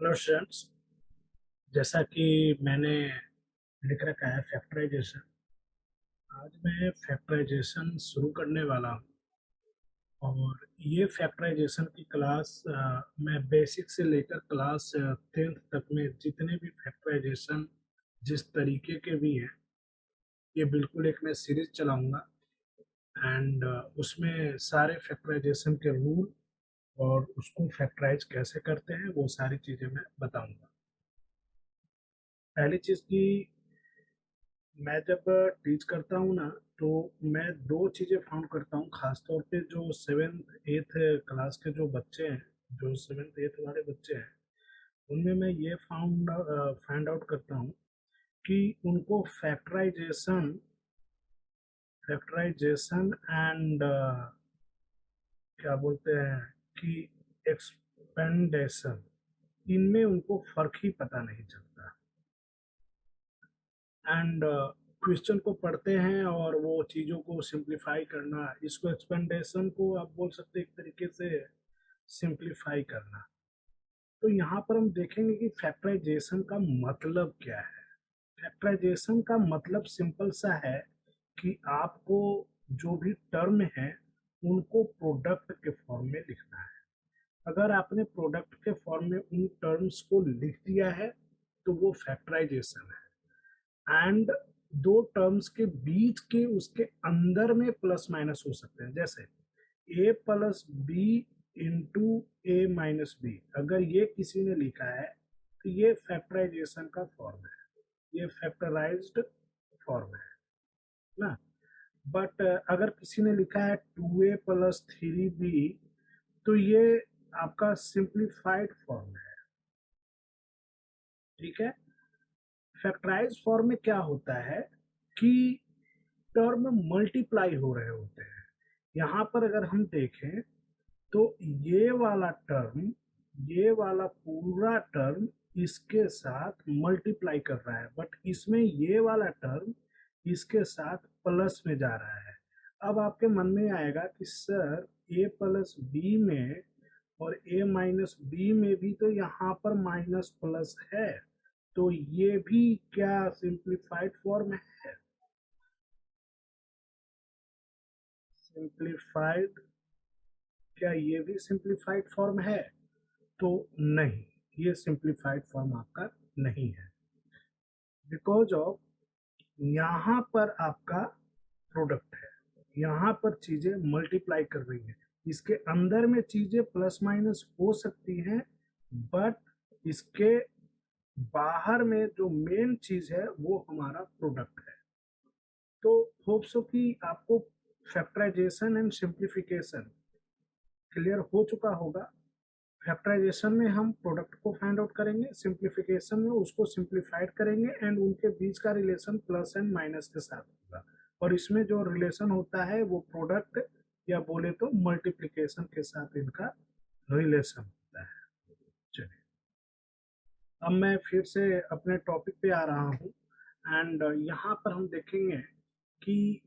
Hello students, जैसा कि मैंने लिख रखा है फैक्टराइजेशन। आज मैं फैक्टराइजेशन शुरू करने वाला हूँ और ये फैक्टराइजेशन की क्लास मैं बेसिक से लेकर क्लास 10th तक में जितने भी फैक्टराइजेशन जिस तरीके के भी हैं, ये बिल्कुल एक मैं सीरीज चलाऊंगा एंड उसमें सारे फैक्टराइजेशन के रूल और उसको फैक्टराइज कैसे करते हैं वो सारी चीज़ें मैं बताऊंगा। पहली चीज़ की, मैं जब टीच करता हूँ ना, तो मैं दो चीज़ें फाउंड करता हूँ, खास तौर पे जो सेवेंथ एथ क्लास के जो बच्चे हैं, जो सेवेंथ एथ वाले बच्चे हैं, उनमें मैं ये फाइंड आउट करता हूँ कि उनको फैक्टराइजेशन फैक्टराइजेशन एंड क्या बोलते हैं कि एक्सपेंडेशन, इनमें उनको फर्क ही पता नहीं चलता। एंड क्वेश्चन को पढ़ते हैं और वो चीज़ों को सिंप्लीफाई करना, इसको एक्सपेंडेशन को आप बोल सकते हैं एक तरीके से सिंप्लीफाई करना। तो यहाँ पर हम देखेंगे कि फैक्टराइजेशन का मतलब क्या है। फैक्टराइजेशन का मतलब सिंपल सा है कि आपको जो भी टर्म है उनको प्रोडक्ट के फॉर्म में लिखना है। अगर आपने प्रोडक्ट के फॉर्म में उन टर्म्स को लिख दिया है तो वो फैक्टराइजेशन है। एंड दो टर्म्स के बीच के उसके अंदर में प्लस माइनस हो सकते हैं, जैसे ए प्लस बी इंटू ए माइनस बी, अगर ये किसी ने लिखा है तो ये फैक्टराइजेशन का फॉर्म है, ये फैक्टराइज्ड फॉर्म है ना। बट अगर किसी ने लिखा है 2a प्लस 3b, तो ये आपका सिंप्लीफाइड फॉर्म है। ठीक है। फैक्टराइज फॉर्म में क्या होता है कि टर्म मल्टीप्लाई हो रहे होते हैं। यहाँ पर अगर हम देखें तो ये वाला टर्म, ये वाला पूरा टर्म इसके साथ मल्टीप्लाई कर रहा है, बट इसमें ये वाला टर्म इसके साथ प्लस में जा रहा है। अब आपके मन में आएगा कि सर ए प्लस बी में और ए माइनस बी में भी तो यहाँ पर माइनस प्लस है, तो ये भी क्या सिंप्लीफाइड फॉर्म है? सिंप्लीफाइड, क्या ये भी सिंप्लीफाइड फॉर्म है? तो नहीं, ये सिंप्लीफाइड फॉर्म आपका नहीं है, बिकॉज ऑफ यहाँ पर आपका प्रोडक्ट है, यहाँ पर चीजें मल्टीप्लाई कर रही है। इसके अंदर में चीजें प्लस माइनस हो सकती हैं, बट इसके बाहर में जो मेन चीज है वो हमारा प्रोडक्ट है। तो होप सो कि आपको फैक्टराइजेशन एंड सिंप्लीफिकेशन क्लियर हो चुका होगा। फैक्टराइजेशन में हम प्रोडक्ट को फाइंड आउट करेंगे, सिंप्लीफिकेशन में उसको सिंप्लीफाइड करेंगे एंड उनके बीच का रिलेशन प्लस एंड माइनस के साथ होगा। और इसमें जो रिलेशन होता है वो प्रोडक्ट या बोले तो मल्टीप्लिकेशन के साथ इनका रिलेशन होता है। चलिए, अब मैं फिर से अपने टॉपिक पे आ रहा हूँ एंड यहाँ पर हम देखेंगे कि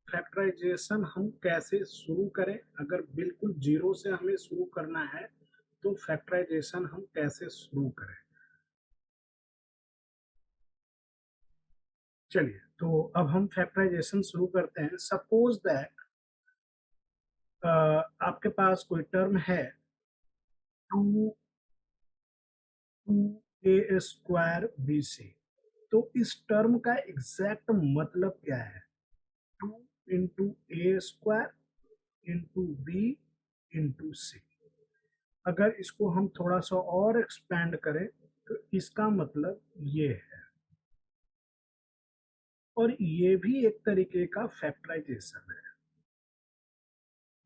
फैक्टराइजेशन हम कैसे शुरू करें। अगर बिल्कुल जीरो से हमें शुरू करना है तो फैक्टराइजेशन हम कैसे शुरू करें। चलिए, तो अब हम फैक्टराइजेशन शुरू करते हैं। सपोज दैट आपके पास कोई टर्म है two two A square B C. तो इस टर्म का एग्जैक्ट मतलब क्या है? Two into A square into B into C. अगर इसको हम थोड़ा सा और एक्सपेंड करें तो इसका मतलब ये है, और ये भी एक तरीके का फैक्टराइजेशन है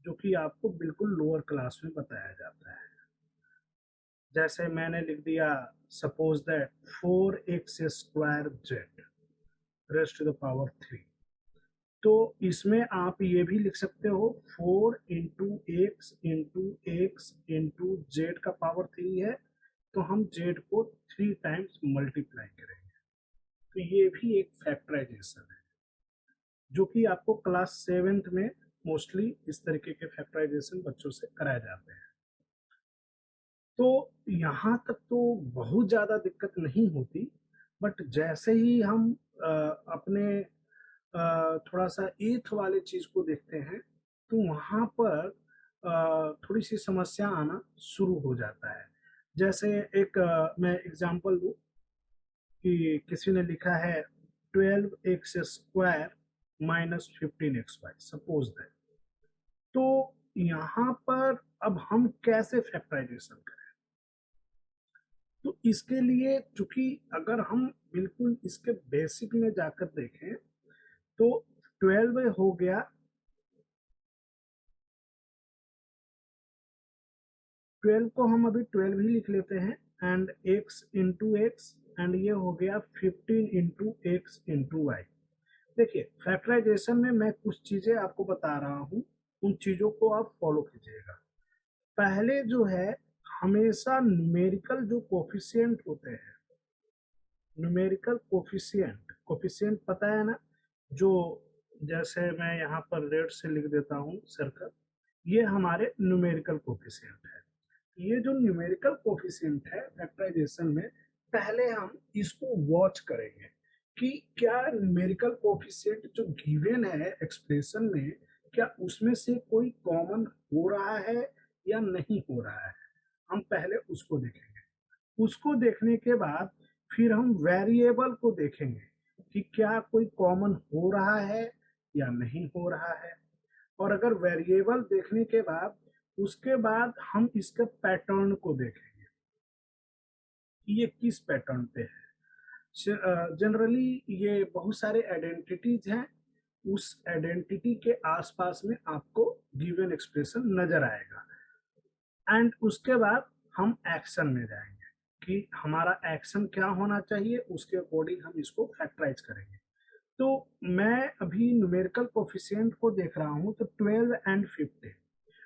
जो कि आपको बिल्कुल लोअर क्लास में बताया जाता है। जैसे मैंने लिख दिया, suppose that 4x square Z raised to the power 3। तो इसमें आप ये भी लिख सकते हो 4 इंटू एक्स इंटू जेड का पावर 3 है, तो हम जेड को 3 टाइम्स मल्टीप्लाई करेंगे। तो ये भी एक फैक्टराइजेशन है जो कि आपको क्लास 7th में मोस्टली इस तरीके के फैक्टराइजेशन बच्चों से कराए जाते हैं। तो यहाँ तक तो बहुत ज़्यादा दिक्कत नहीं होती, बट जैसे ही हम अपने थोड़ा सा एथ वाले चीज को देखते हैं, तो वहां पर थोड़ी सी समस्या आना शुरू हो जाता है। जैसे एक मैं एग्जांपल दूं कि किसी ने लिखा है 12x² minus 15xy, suppose that. तो यहाँ पर अब हम कैसे फैक्टराइजेशन करें? तो इसके लिए, चूंकि अगर हम बिल्कुल इसके बेसिक में जाकर देखें, तो 12 हो गया, 12 को हम अभी 12 ही लिख लेते हैं, and x into x, and ये हो गया 15 इंटू एक्स इंटू वाई। देखिए, फैक्टराइजेशन में मैं कुछ चीजें आपको बता रहा हूँ, उन चीजों को आप फॉलो कीजिएगा। पहले जो है, हमेशा न्यूमेरिकल जो कोफिशिएंट होते हैं, न्यूमेरिकल कोफिशिएंट, कोफिशिएंट पता है ना, जो जैसे मैं यहाँ पर रेड से लिख देता हूँ सर्कल, ये हमारे न्यूमेरिकल कोफिशिएंट है। ये जो न्यूमेरिकल कोफिशिएंट है फैक्टराइजेशन में, पहले हम इसको वॉच करेंगे कि क्या न्यूमेरिकल कोफिशिएंट जो गिवन है एक्सप्रेशन में, क्या उसमें से कोई कॉमन हो रहा है या नहीं हो रहा है। हम पहले उसको देखेंगे। उसको देखने के बाद फिर हम वेरिएबल को देखेंगे कि क्या कोई कॉमन हो रहा है या नहीं हो रहा है। और अगर वेरिएबल देखने के बाद, उसके बाद हम इसके पैटर्न को देखेंगे कि ये किस पैटर्न पे है। जनरली ये बहुत सारे आइडेंटिटीज हैं, उस आइडेंटिटी के आसपास में आपको गिवन एक्सप्रेशन नजर आएगा। एंड उसके बाद हम एक्शन में जाएंगे कि हमारा एक्शन क्या होना चाहिए, उसके अकॉर्डिंग हम इसको फैक्टराइज करेंगे। तो मैं अभी न्यूमेरिकल कोफिशिएंट को देख रहा हूँ, तो 12 एंड 15।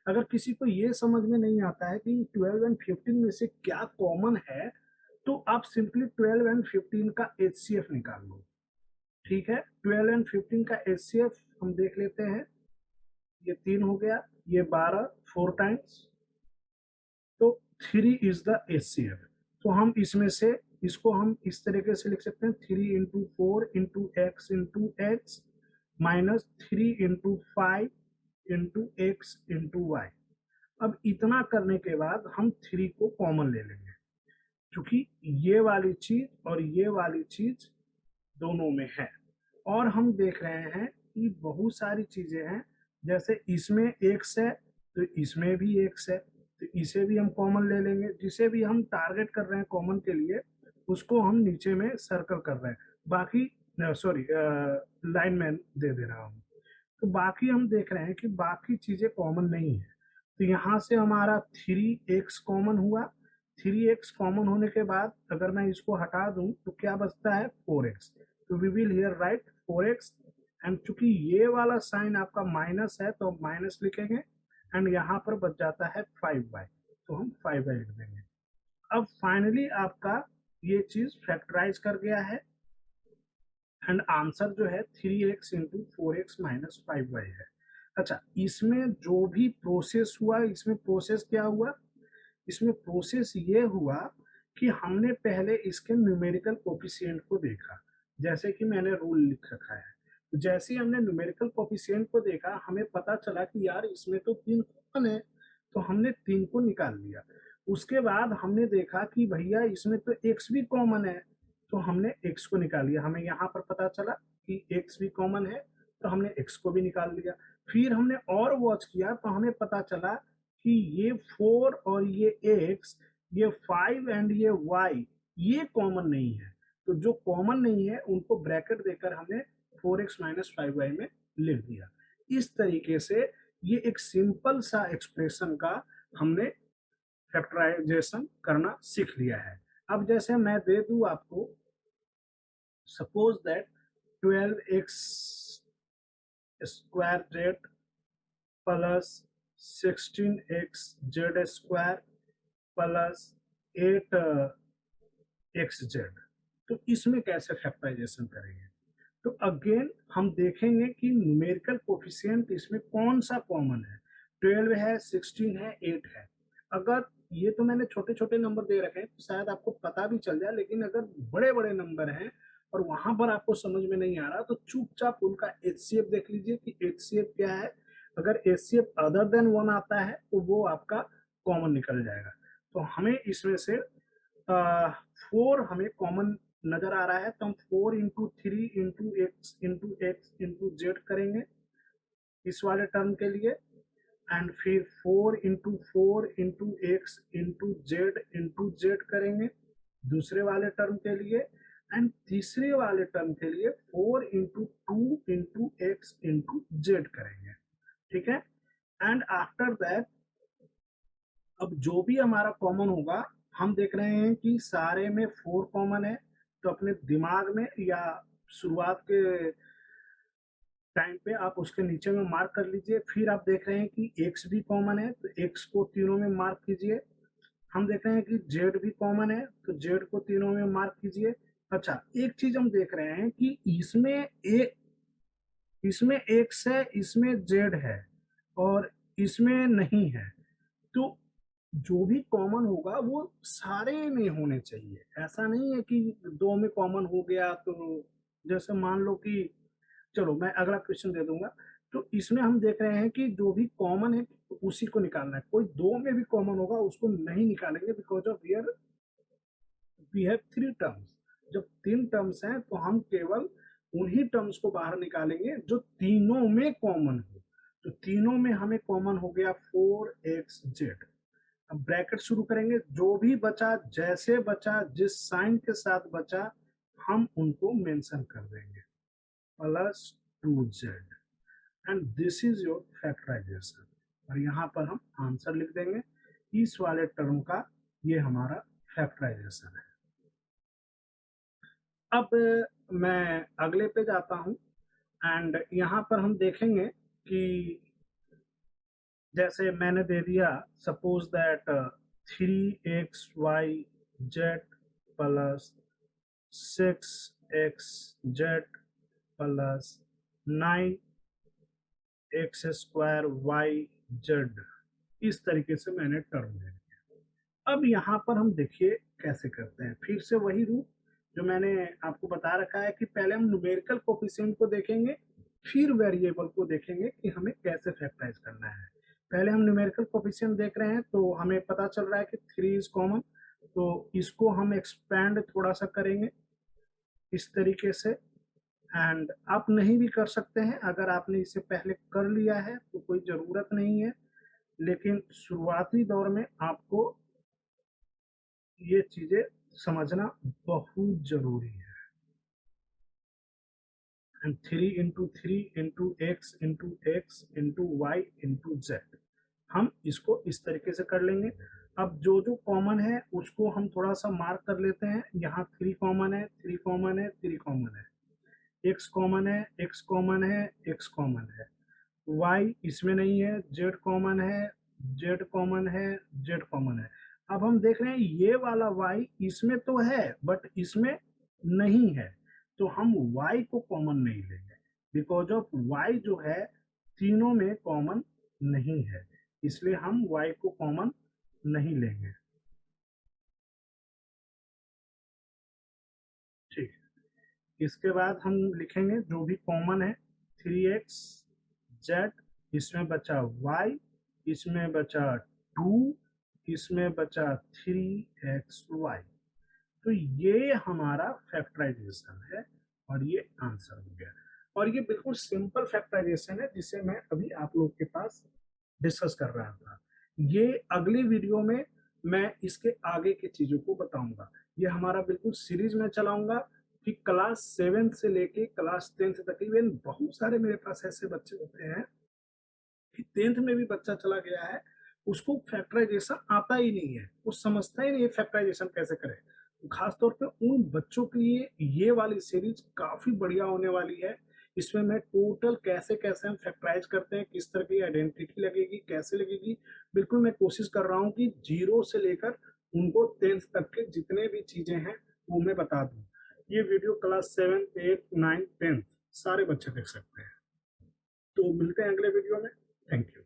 अगर किसी को ये समझ में नहीं आता है कि 12 एंड 15 में से क्या कॉमन है, तो आप सिंपली 12 एंड 15 का एचसीएफ निकाल लो। ठीक है, 12 एंड 15 का एचसीएफ हम देख लेते हैं। ये 3 हो गया, ये 12, 4 टाइम्स, तो 3 इज द एचसीएफ। तो हम इसमें से इसको हम इस तरीके से लिख सकते हैं, 3 into 4 into X minus 3 into 5 into X into Y. अब इतना करने के बाद हम 3 को कॉमन ले लेंगे, क्योंकि ये वाली चीज और ये वाली चीज दोनों में है। और हम देख रहे हैं कि बहुत सारी चीजें हैं, जैसे इसमें एक्स है तो इसमें भी एक्स है, तो इसे भी हम कॉमन ले लेंगे। जिसे भी हम टारगेट कर रहे हैं कॉमन के लिए, उसको हम नीचे में सर्कल कर रहे हैं। बाकी सॉरी, लाइन में दे रहा हूँ। तो बाकी हम देख रहे हैं कि बाकी चीजें कॉमन नहीं है। तो यहाँ से हमारा 3x कॉमन हुआ। 3x कॉमन होने के बाद अगर मैं इसको हटा दूं तो क्या बचता है, 4x। तो we will here write 4x। And चूंकि ये वाला साइन आपका माइनस है, तो माइनस लिखेंगे, एंड यहाँ पर बच जाता है 5y, तो हम 5y लिख देंगे। अब फाइनली आपका ये चीज फैक्टराइज कर गया है, एंड आंसर जो है 3x into 4x minus 5y है। अच्छा, इसमें जो भी प्रोसेस हुआ, इसमें प्रोसेस क्या हुआ, इसमें प्रोसेस ये हुआ कि हमने पहले इसके न्यूमेरिकल कोफिशिएंट को देखा, जैसे कि मैंने रूल लिख रखा है। तो जैसे ही हमने न्यूमेरिकल कोफिशिएंट को देखा, हमें पता चला कि यार इसमें तो 3 कॉमन है, तो हमने 3 को निकाल लिया। उसके बाद हमने देखा कि भैया इसमें तो x भी कॉमन है, तो हमने x को निकाल लिया। हमें यहाँ पर पता चला कि x भी कॉमन है, तो हमने x को भी निकाल लिया। फिर हमने और वॉच किया, तो हमें पता चला कि ये 4 और ये x, ये 5 एंड ये y, ये कॉमन नहीं है। तो जो कॉमन नहीं है उनको ब्रैकेट देकर हमने 4x माइनस 5y में लिख दिया। इस तरीके से ये एक सिंपल सा एक्सप्रेशन का हमने फैक्टराइजेशन करना सीख लिया है। अब जैसे मैं दे दूं आपको, suppose that 12x square Z plus 16x Z square plus 8x Z. तो इसमें कैसे फैक्टराइजेशन करेंगे? तो अगेन हम देखेंगे कि न्यूमेरिकल कोफिशिएंट इसमें कौन सा कॉमन है। 12 है, 16 है, 8 है। अगर ये तो मैंने छोटे छोटे नंबर दे रखे हैं, तो शायद आपको पता भी चल जाए, लेकिन अगर बड़े बड़े नंबर हैं और वहां पर आपको समझ में नहीं आ रहा तो चुपचाप उनका HCF देख लीजिए कि HCF क्या है। अगर HCF अदर देन 1 आता है तो वो आपका कॉमन निकल जाएगा। तो हमें इसमें से 4 हमें कॉमन नजर आ रहा है, तो हम 4 इंटू 3 इंटू जेड करेंगे इस वाले टर्म के लिए, एंड फिर 4 इंटू एक्स इंटू जेड करेंगे दूसरे वाले टर्म के लिए, एंड तीसरे वाले टर्म के लिए 4 इंटू एक्स इंटू जेड करेंगे। ठीक है, एंड आफ्टर दैट अब जो भी हमारा कॉमन होगा, हम देख रहे हैं कि सारे में 4 कॉमन है, तो अपने दिमाग में या शुरुआत के टाइम पे आप उसके नीचे में मार्क कर लीजिए। फिर आप देख रहे हैं कि एक्स भी कॉमन है, तो एक्स को तीनों में मार्क कीजिए। हम देख रहे हैं कि जेड भी कॉमन है, तो जेड को तीनों में मार्क कीजिए। अच्छा, एक चीज हम देख रहे हैं कि इसमें एक्स है, इसमें जेड है और इसमें नहीं है, तो जो भी कॉमन होगा वो सारे में होने चाहिए। ऐसा नहीं है कि 2 में कॉमन हो गया तो, जैसे मान लो कि, चलो मैं अगला क्वेश्चन दे दूंगा। तो इसमें हम देख रहे हैं कि जो भी कॉमन है तो उसी को निकालना है, कोई 2 में भी कॉमन होगा उसको नहीं निकालेंगे, because of here we have 3 terms. जब 3 टर्म्स हैं तो हम केवल उन्हीं टर्म्स को बाहर निकालेंगे जो तीनों में कॉमन हो। तो तीनों में हमें कॉमन हो गया 4xz। अब ब्रैकेट शुरू करेंगे, जो भी बचा जैसे बचा जिस साइन के साथ बचा हम उनको मेंशन कर देंगे, plus 2z, and this is your factorisation. और यहाँ पर हम आंसर लिख देंगे, इस वाले टर्म का ये हमारा फैक्टराइजेशन है। अब मैं अगले पे जाता हूँ, एंड यहाँ पर हम देखेंगे कि जैसे मैंने दे दिया, suppose that 3xyz plus 6xz plus 9x² इस तरीके से मैंने टर्म दे दिया। अब यहाँ पर हम देखिए कैसे करते हैं, फिर से वही रूल जो मैंने आपको बता रखा है कि पहले हम न्यूमेरिकल कोफिशिएंट को देखेंगे, फिर वेरिएबल को देखेंगे कि हमें कैसे फैक्टराइज करना है। पहले हम न्यूमेरिकल कोफिशिएंट देख रहे हैं, तो हमें पता चल रहा है कि 3 इज कॉमन, तो इसको हम एक्सपैंड थोड़ा सा करेंगे इस तरीके से। एंड आप नहीं भी कर सकते हैं, अगर आपने इसे पहले कर लिया है तो कोई ज़रूरत नहीं है, लेकिन शुरुआती दौर में आपको ये चीज़ें समझना बहुत ज़रूरी है। And 3 into 3 into x into y into z, हम इसको इस तरीके से कर लेंगे। अब जो जो कॉमन है उसको हम थोड़ा सा मार्क कर लेते हैं। यहाँ 3 कॉमन है, 3 कॉमन है, 3 कॉमन है, x कॉमन है, x कॉमन है, x कॉमन है, y इसमें नहीं है, z कॉमन है, z कॉमन है, z कॉमन है। अब हम देख रहे हैं ये वाला y इसमें तो है बट इसमें नहीं है, तो हम y को कॉमन नहीं लेंगे, बिकॉज ऑफ y जो है तीनों में कॉमन नहीं है, इसलिए हम y को कॉमन नहीं लेंगे। ठीक है, इसके बाद हम लिखेंगे जो भी कॉमन है 3xz, इसमें बचा y, इसमें बचा 2, इसमें बचा 3xy। तो ये हमारा फैक्टराइजेशन है और ये आंसर हो गया। और ये बिल्कुल सिंपल फैक्टराइजेशन है जिसे मैं अभी आप लोग के पास डिस्कस कर रहा था। ये अगली वीडियो में मैं इसके आगे की चीजों को बताऊंगा। ये हमारा बिल्कुल सीरीज में चलाऊंगा कि क्लास 7 से लेके क्लास 10 तक। इवन बहुत सारे मेरे पास ऐसे बच्चे होते हैं कि 10th में भी बच्चा चला गया है, उसको फैक्टराइजेशन आता ही नहीं है, वो समझता ही नहीं है फैक्टराइजेशन कैसे करें। खासतौर पे उन बच्चों के लिए ये वाली सीरीज काफी बढ़िया होने वाली है। इसमें मैं टोटल कैसे कैसे हम फैक्टराइज करते हैं, किस तरह की आइडेंटिटी लगेगी, कैसे लगेगी, बिल्कुल मैं कोशिश कर रहा हूँ कि 0 से लेकर उनको 10th तक के जितने भी चीजें हैं वो मैं बता दूं। ये वीडियो क्लास 7, 8, 9, 10 सारे बच्चे देख सकते हैं। तो मिलते हैं अगले वीडियो में। Thank you.